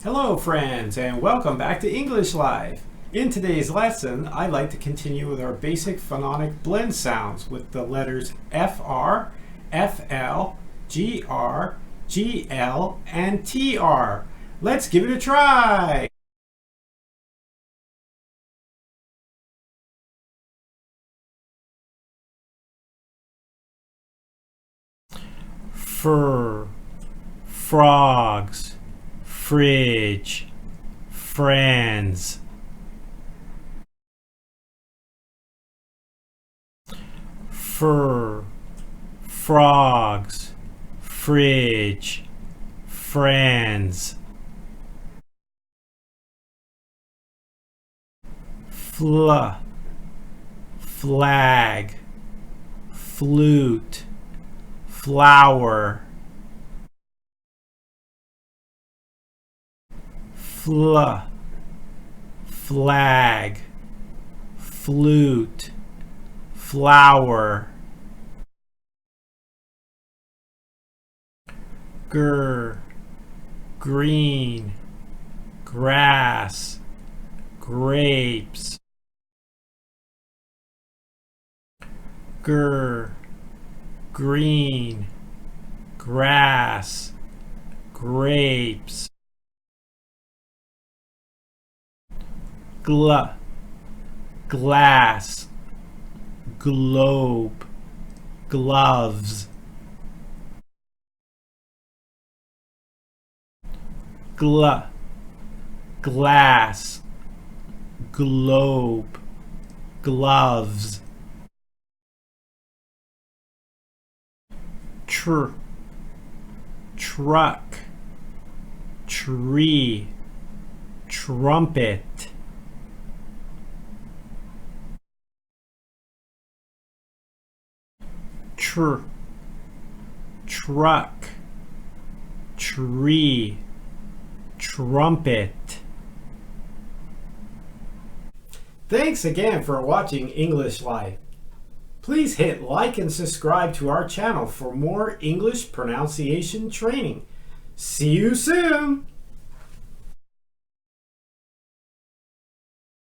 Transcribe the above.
Hello friends, and welcome back to English Live. In today's lesson, I'd like to continue with our basic phonic blend sounds with the letters FR, FL, GR, GL, and TR. Let's give it a try! Fur, frogs, fridge, friends. Fur, frogs, fridge, friends. Flag, flute, flower. Flag, flute, flower. Green, grass, grapes. Green, grass, grapes. Glass, globe, gloves. Glass, globe, gloves. Truck, tree, trumpet. Truck, tree, trumpet. Thanks again for watching English Live. Please hit like and subscribe to our channel for more English pronunciation training. See you soon!